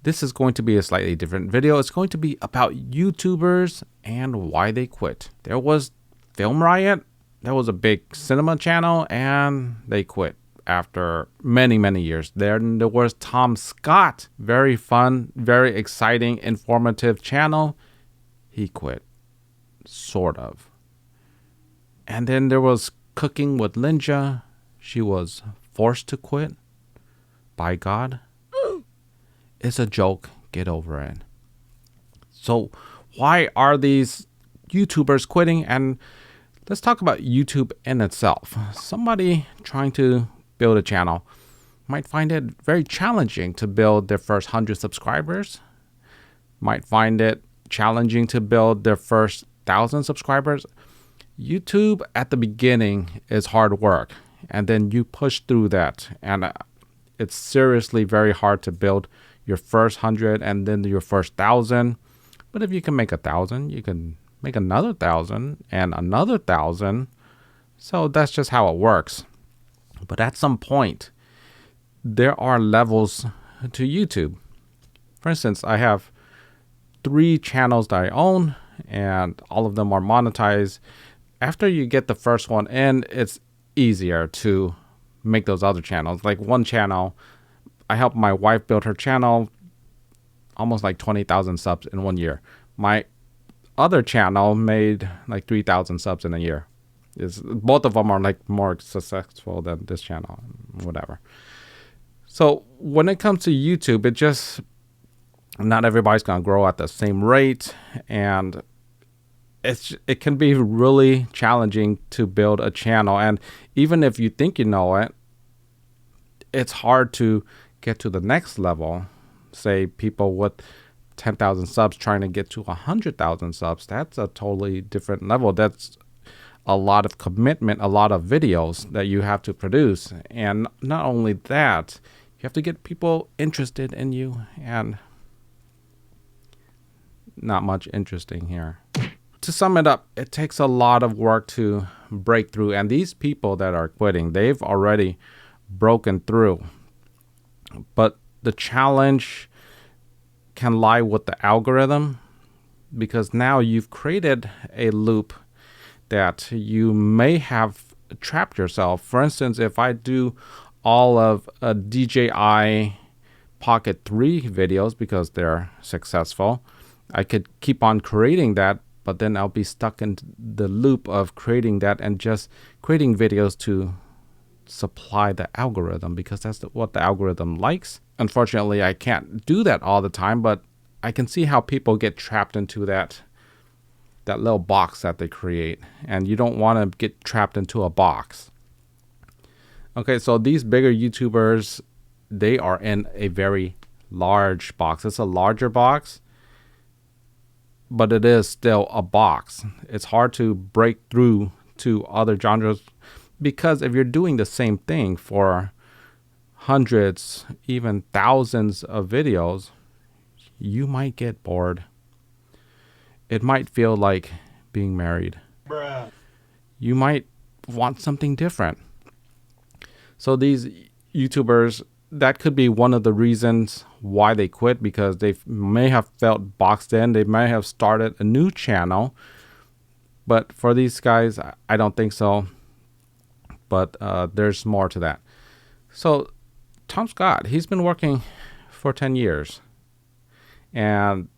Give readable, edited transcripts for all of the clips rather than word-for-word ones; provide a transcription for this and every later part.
This is going to be a slightly different video. It's going to be about YouTubers and why they quit. There was Film Riot. That was a big cinema channel, and they quit after many, many years. Then there was Tom Scott. Very fun, very exciting, informative channel. He quit. Sort of. And then there was Cooking with Linja. She was forced to quit by God. It's a joke. Get over it. So why are these YouTubers quitting? And let's talk about YouTube in itself. Somebody trying to build a channel might find it very challenging to build their first 100 subscribers. Might find it challenging to build their first 1,000 subscribers. YouTube at the beginning is hard work. And then you push through that. And it's seriously very hard to build your first 100 and then your first 1,000. But if you can make 1,000, you can make another 1,000 and another 1,000. So that's just how it works. But at some point, there are levels to YouTube. For instance, I have 3 channels that I own, and all of them are monetized. After you get the first one in, it's easier to make those other channels. Like one channel, I helped my wife build her channel, almost like 20,000 subs in 1 year. My other channel made like 3,000 subs in a year. Both of them are like more successful than this channel, whatever. So when it comes to YouTube, not everybody's going to grow at the same rate. And it can be really challenging to build a channel. And even if you think you know it, it's hard to get to the next level. Say people with 10,000 subs trying to get to 100,000 subs. That's a totally different level. That's a lot of commitment, a lot of videos that you have to produce. And not only that, you have to get people interested in you, and not much interesting here. To sum it up, it takes a lot of work to break through. And these people that are quitting, they've already broken through. But the challenge can lie with the algorithm, because now you've created a loop that you may have trapped yourself. For instance, if I do all of DJI Pocket 3 videos because they're successful, I could keep on creating that, but then I'll be stuck in the loop of creating that and just creating videos to supply the algorithm, because that's what the algorithm likes. Unfortunately, I can't do that all the time, but I can see how people get trapped into that little box that they create, and you don't want to get trapped into a box. Okay, so these bigger YouTubers, they are in a very large box. It's a larger box, but it is still a box. It's hard to break through to other genres, because if you're doing the same thing for hundreds, even thousands of videos, you might get bored. It might feel like being married. Bruh. You might want something different. So these YouTubers, that could be one of the reasons why they quit, because they may have felt boxed in. They may have started a new channel. But for these guys, I don't think so. But there's more to that. So Tom Scott, he's been working for 10 years. And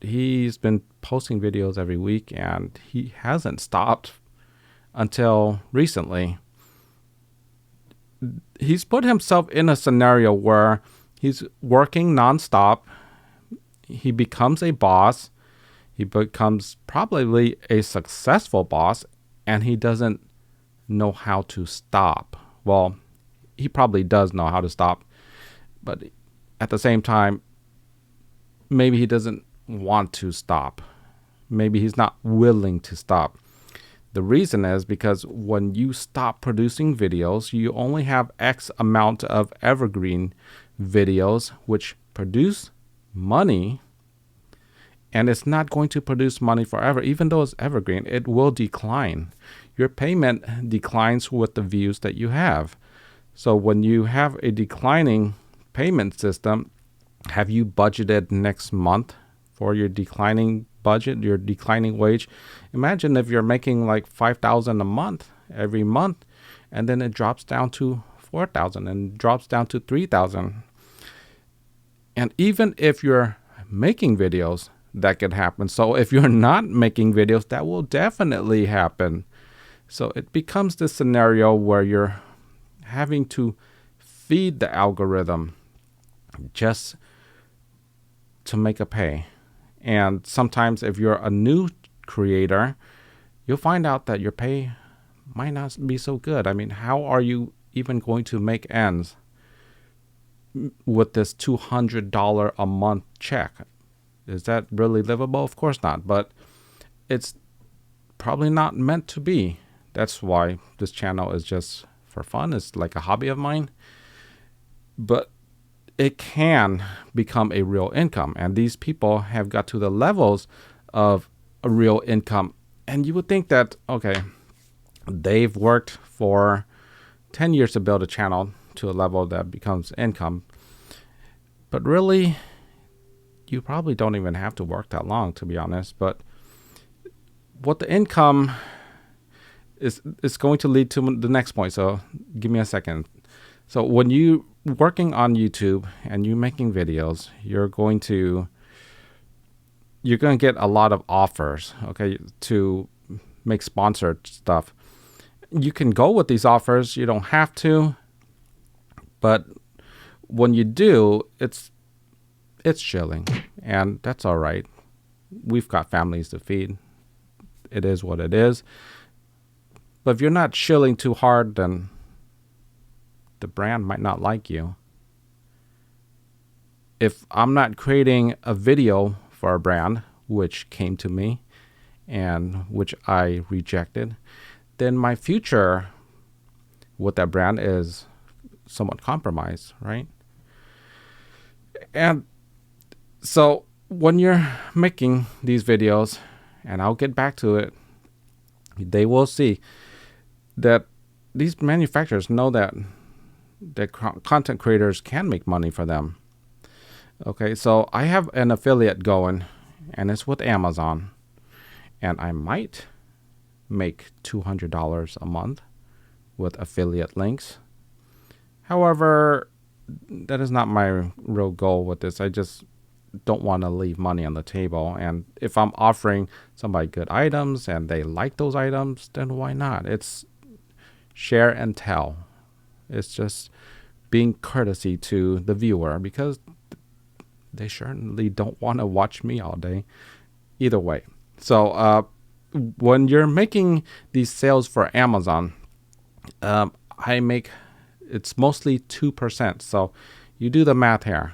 he's been posting videos every week, and he hasn't stopped until recently. He's put himself in a scenario where he's working nonstop. He becomes a boss. He becomes probably a successful boss, and he doesn't know how to stop. Well, he probably does know how to stop, but at the same time, maybe he doesn't want to stop. Maybe he's not willing to stop. The reason is because when you stop producing videos, you only have X amount of evergreen videos which produce money, and it's not going to produce money forever. Even though it's evergreen, it will decline. Your payment declines with the views that you have. So when you have a declining payment system, Have you budgeted next month for your declining budget, your declining wage? Imagine if you're making like 5,000 a month every month, and then it drops down to 4,000 and drops down to 3,000. And even if you're making videos, that could happen. So if you're not making videos, that will definitely happen. So it becomes this scenario where you're having to feed the algorithm just to make a pay. And sometimes if you're a new creator, you'll find out that your pay might not be so good. I mean, how are you even going to make ends with this $200 a month check? Is that really livable? Of course not, but it's probably not meant to be. That's why this channel is just for fun. It's like a hobby of mine, but it can become a real income. And these people have got to the levels of a real income. And you would think that, okay, they've worked for 10 years to build a channel to a level that becomes income. But really, you probably don't even have to work that long, to be honest. But what the income is going to lead to the next point. So give me a second. So when you working on YouTube and you're making videos, you're going to get a lot of offers, okay, to make sponsored stuff. You can go with these offers. You don't have to. But when you do, it's shilling, and that's all right. We've got families to feed. It is what it is. But if you're not shilling too hard, then the brand might not like you. If I'm not creating a video for a brand, which came to me and which I rejected, then my future with that brand is somewhat compromised, right? And so when you're making these videos, and I'll get back to it, they will see that these manufacturers know that content creators can make money for them. Okay, so I have an affiliate going, and it's with Amazon, and I might make $200 a month with affiliate links. However, that is not my real goal with this. I just don't want to leave money on the table. And if I'm offering somebody good items and they like those items, then why not? It's share and tell. It's just being courtesy to the viewer, because they certainly don't want to watch me all day. Either way. So when you're making these sales for Amazon, it's mostly 2%. So you do the math here.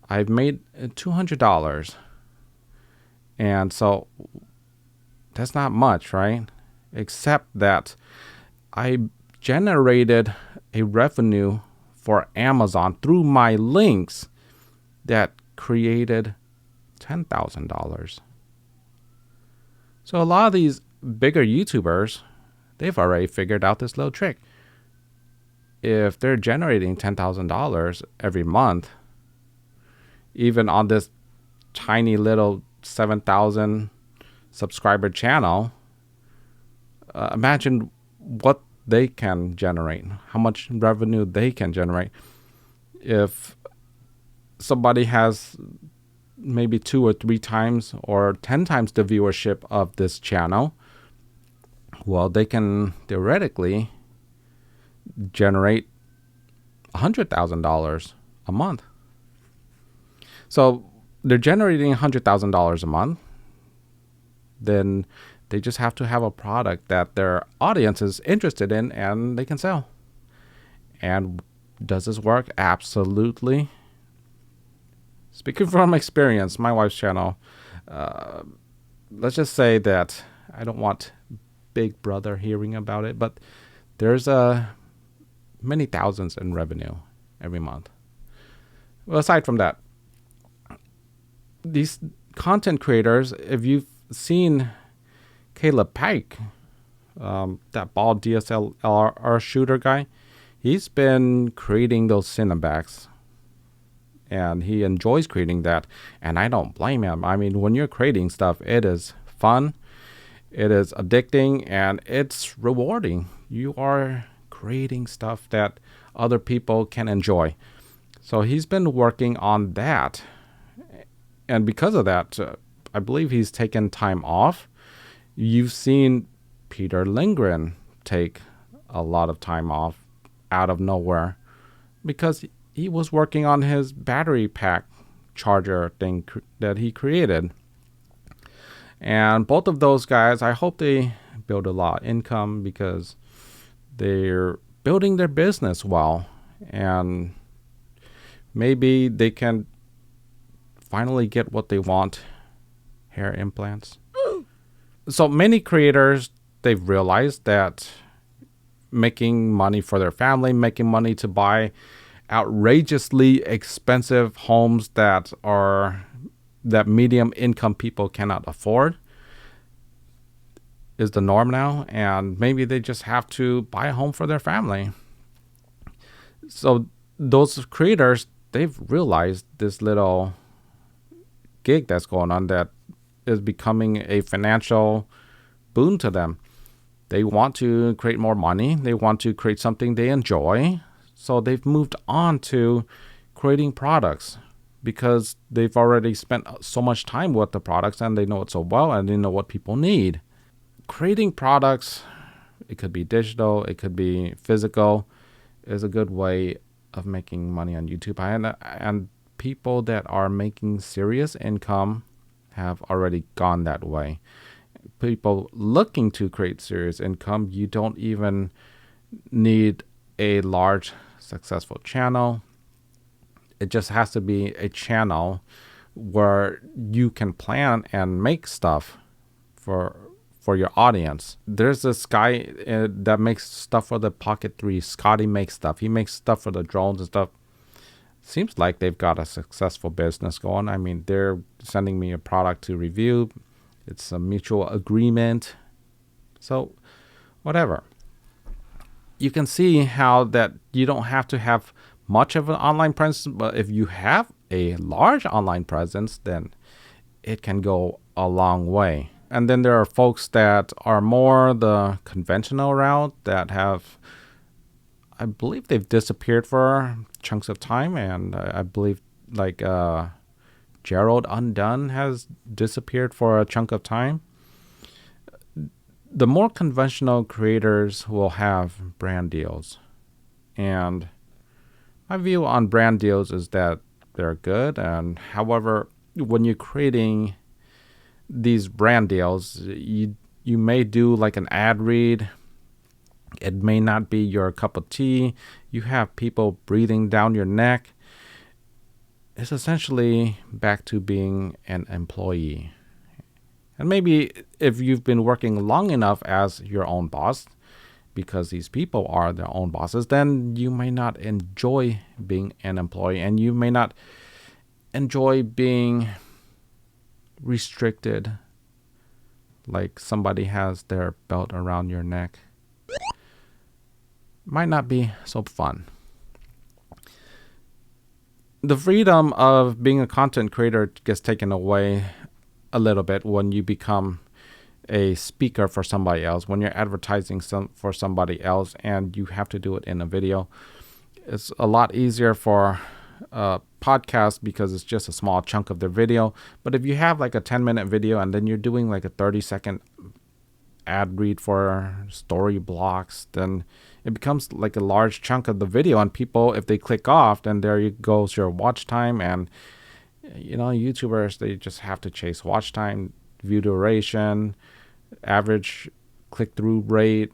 I've made $200. And so that's not much, right? Except that I generated a revenue for Amazon through my links that created $10,000. So a lot of these bigger YouTubers, they've already figured out this little trick. If they're generating $10,000 every month, even on this tiny little 7,000 subscriber channel, imagine what they can generate, how much revenue they can generate. If somebody has maybe 2 or 3 times or 10 times the viewership of this channel, well, they can theoretically generate $100,000 a month. So they're generating $100,000 a month. Then they just have to have a product that their audience is interested in and they can sell. And does this work? Absolutely. Speaking from experience, my wife's channel, let's just say that I don't want Big Brother hearing about it, but there's many thousands in revenue every month. Well, aside from that, these content creators, if you've seen Caleb Pike, that bald DSLR shooter guy, he's been creating those Cinebacks and he enjoys creating that. And I don't blame him. I mean, when you're creating stuff, it is fun, it is addicting, and it's rewarding. You are creating stuff that other people can enjoy. So he's been working on that. And because of that, I believe he's taken time off. You've seen Peter Lindgren take a lot of time off out of nowhere because he was working on his battery pack charger thing that he created. And both of those guys, I hope they build a lot of income because they're building their business well. And maybe they can finally get what they want, hair implants. So many creators, they've realized that making money for their family, making money to buy outrageously expensive homes that medium income people cannot afford is the norm now. And maybe they just have to buy a home for their family. So those creators, they've realized this little gig that's going on that is becoming a financial boon to them. They want to create more money. They want to create something they enjoy. So they've moved on to creating products because they've already spent so much time with the products and they know it so well and they know what people need. Creating products, it could be digital, it could be physical, is a good way of making money on YouTube. And people that are making serious income have already gone that way. People looking to create serious income, you don't even need a large successful channel. It just has to be a channel where you can plan and make stuff for your audience. There's this guy that makes stuff for the Pocket 3. Scotty makes stuff. He makes stuff for the drones and stuff. Seems like they've got a successful business going. I mean, they're sending me a product to review. It's a mutual agreement. So, whatever. You can see how that you don't have to have much of an online presence, but if you have a large online presence, then it can go a long way. And then there are folks that are more the conventional route that have, I believe they've disappeared for chunks of time. And I believe like Gerald Undone has disappeared for a chunk of time. The more conventional creators will have brand deals. And my view on brand deals is that they're good. And however, when you're creating these brand deals, you may do like an ad read. It may not be your cup of tea. You have people breathing down your neck. It's essentially back to being an employee. And maybe if you've been working long enough as your own boss, because these people are their own bosses, then you may not enjoy being an employee and you may not enjoy being restricted, like somebody has their belt around your neck. Might not be so fun. The freedom of being a content creator gets taken away a little bit when you become a speaker for somebody else, when you're advertising for somebody else and you have to do it in a video. It's a lot easier for podcast because it's just a small chunk of their video. But if you have like a 10-minute video and then you're doing like a 30-second ad read for story blocks, then it becomes like a large chunk of the video, and people, if they click off, then there goes your watch time. And you know, YouTubers, they just have to chase watch time, view duration, average click-through rate.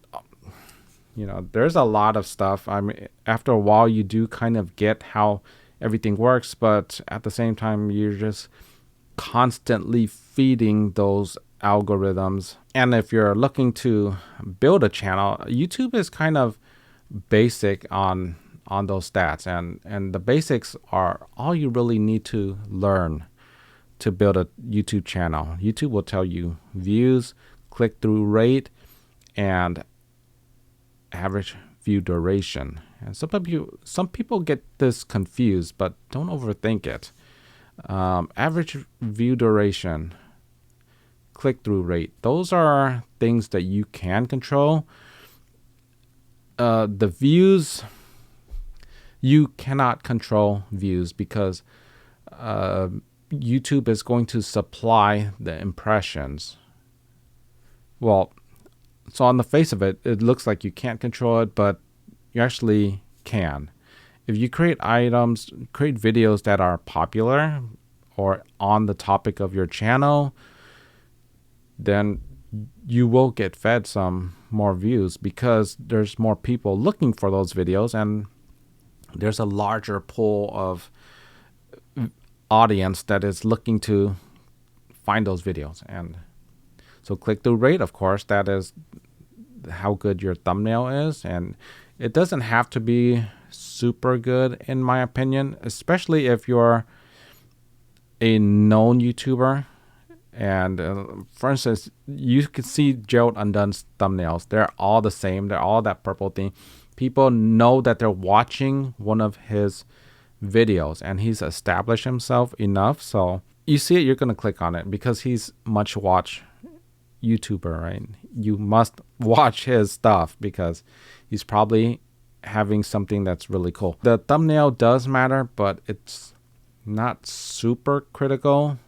You know, there's a lot of stuff. I mean, after a while you do kind of get how everything works, but at the same time you're just constantly feeding those algorithms. And if you're looking to build a channel, YouTube is kind of basic on those stats, and the basics are all you really need to learn to build a YouTube channel. YouTube will tell you views, click-through rate, and average view duration. And some people get this confused, but don't overthink it. Average view duration, click-through rate, those are things that you can control. The views, you cannot control views because YouTube is going to supply the impressions. Well, so on the face of it, it looks like you can't control it, but you actually can. If you create videos that are popular or on the topic of your channel, then you will get fed some more views because there's more people looking for those videos and there's a larger pool of audience that is looking to find those videos. And so click-through rate, of course, that is how good your thumbnail is. And it doesn't have to be super good, in my opinion, especially if you're a known YouTuber. And for instance, you can see Gerald Undone's thumbnails. They're all the same. They're all that purple thing. People know that they're watching one of his videos and he's established himself enough. So you see it, you're going to click on it because he's much watched YouTuber, right? You must watch his stuff because he's probably having something that's really cool. The thumbnail does matter, but it's not super critical.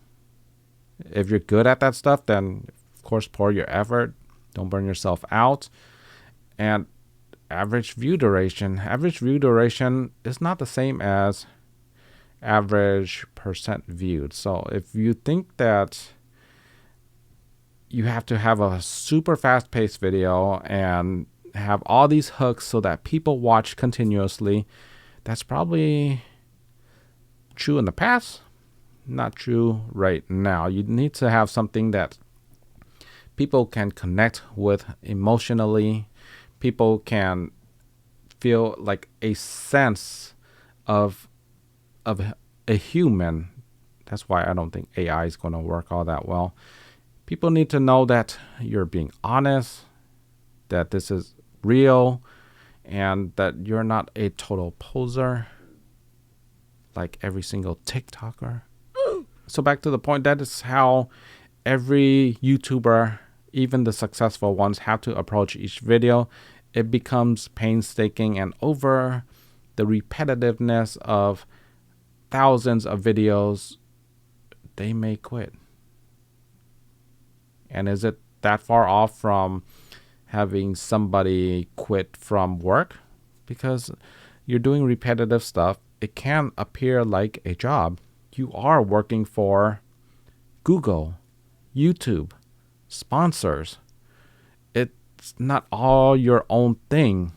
If you're good at that stuff, then of course pour your effort. Don't burn yourself out. And average view duration. Average view duration is not the same as average percent viewed. So if you think that you have to have a super fast-paced video and have all these hooks so that people watch continuously, that's probably true in the past, not true right now. You need to have something that people can connect with emotionally. People can feel like a sense of a human. That's why I don't think AI is going to work all that well. People need to know that you're being honest, that this is real, and that you're not a total poser like every single TikToker. So back to the point, that is how every YouTuber, even the successful ones, have to approach each video. It becomes painstaking, and over the repetitiveness of thousands of videos, they may quit. And is it that far off from having somebody quit from work? Because you're doing repetitive stuff, it can appear like a job. You are working for Google, YouTube, sponsors. It's not all your own thing.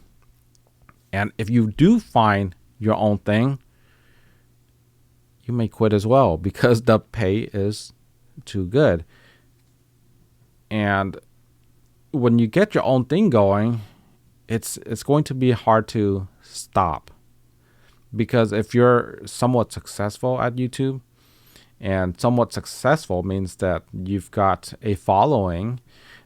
And if you do find your own thing, you may quit as well because the pay is too good. And when you get your own thing going, it's going to be hard to stop. Because if you're somewhat successful at YouTube, and somewhat successful means that you've got a following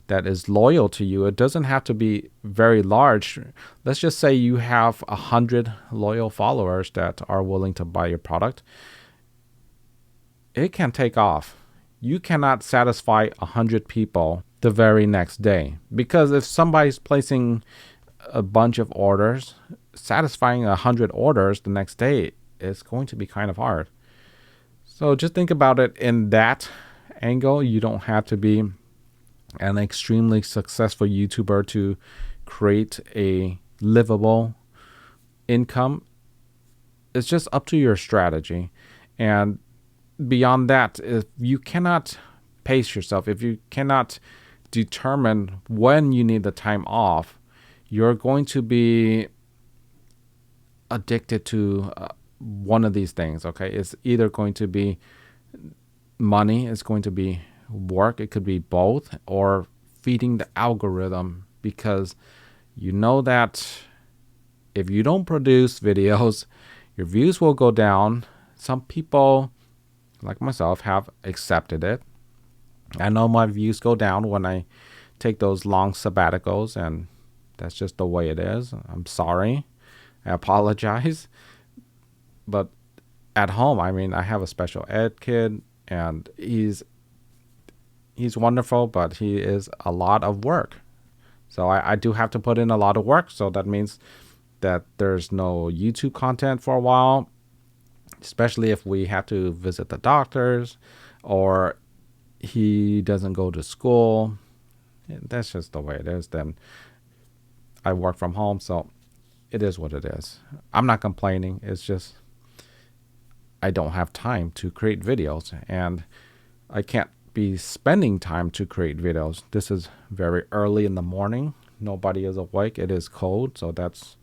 that is loyal to you. It doesn't have to be very large. Let's just say you have 100 loyal followers that are willing to buy your product. It can take off. You cannot satisfy 100 people the very next day. Because if somebody's placing a bunch of orders, satisfying 100 orders the next day is going to be kind of hard. So just think about it in that angle. You don't have to be an extremely successful YouTuber to create a livable income. It's just up to your strategy. And beyond that, if you cannot pace yourself, if you cannot determine when you need the time off, you're going to be addicted to one of these things, okay? It's either going to be money, it's going to be work, it could be both, or feeding the algorithm, because you know that if you don't produce videos, your views will go down. Some people, like myself, have accepted it. I know my views go down when I take those long sabbaticals, and that's just the way it is. I'm sorry. I apologize. But at home, I mean, I have a special ed kid, and he's wonderful, but he is a lot of work. So I do have to put in a lot of work. So that means that there's no YouTube content for a while, especially if we have to visit the doctors or he doesn't go to school. That's just the way it is. Then I work from home, so it is what it is. I'm not complaining. It's just I don't have time to create videos, and I can't be spending time to create videos. This is very early in the morning. Nobody is awake. It is cold, so that's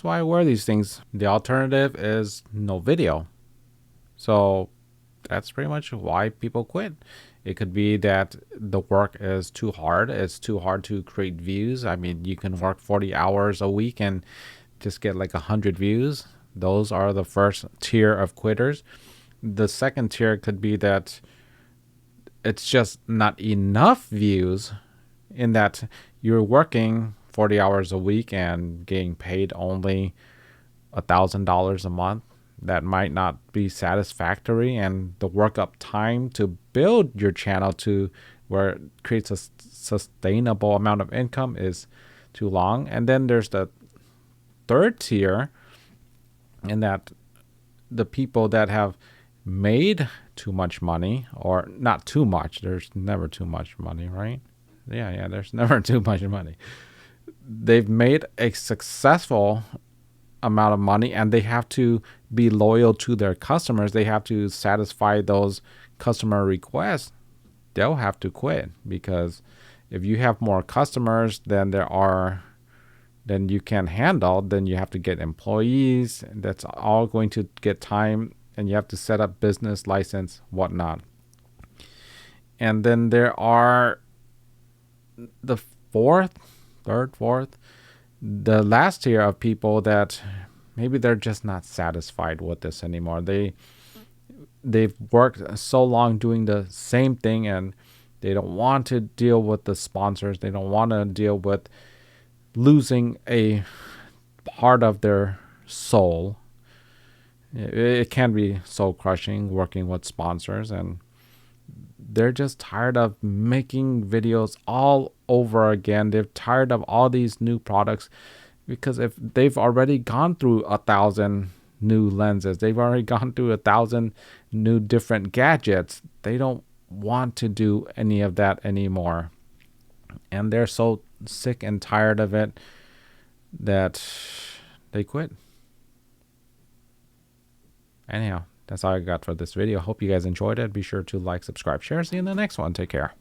why I wear these things. The alternative is no video. So that's pretty much why people quit. It could be that the work is too hard. It's too hard to create views. I mean, you can work 40 hours a week and just get like 100 views. Those are the first tier of quitters. The second tier could be that it's just not enough views, in that you're working 40 hours a week and getting paid only $1,000 a month. That might not be satisfactory, and the workup time to build your channel to where it creates a sustainable amount of income is too long. And then there's the third tier, in that the people that have made too much money, or not too much. There's never too much money, right? Yeah, there's never too much money. They've made a successful amount of money, and they have to be loyal to their customers. They have to satisfy those customer requests. They'll have to quit, because if you have more customers than you can handle, then you have to get employees. That's all going to get time, and you have to set up business license, whatnot. And then there are the the last tier of people that maybe they're just not satisfied with this anymore. They've worked so long doing the same thing, and they don't want to deal with the sponsors. They don't want to deal with losing a part of their soul. It can be soul crushing working with sponsors, and they're just tired of making videos all over again. They're tired of all these new products, because if they've already gone through 1,000 new lenses, they've already gone through 1,000 new different gadgets, they don't want to do any of that anymore. And they're so sick and tired of it that they quit. Anyhow, that's all I got for this video. Hope you guys enjoyed it. Be sure to like, subscribe, share. See you in the next one. Take care.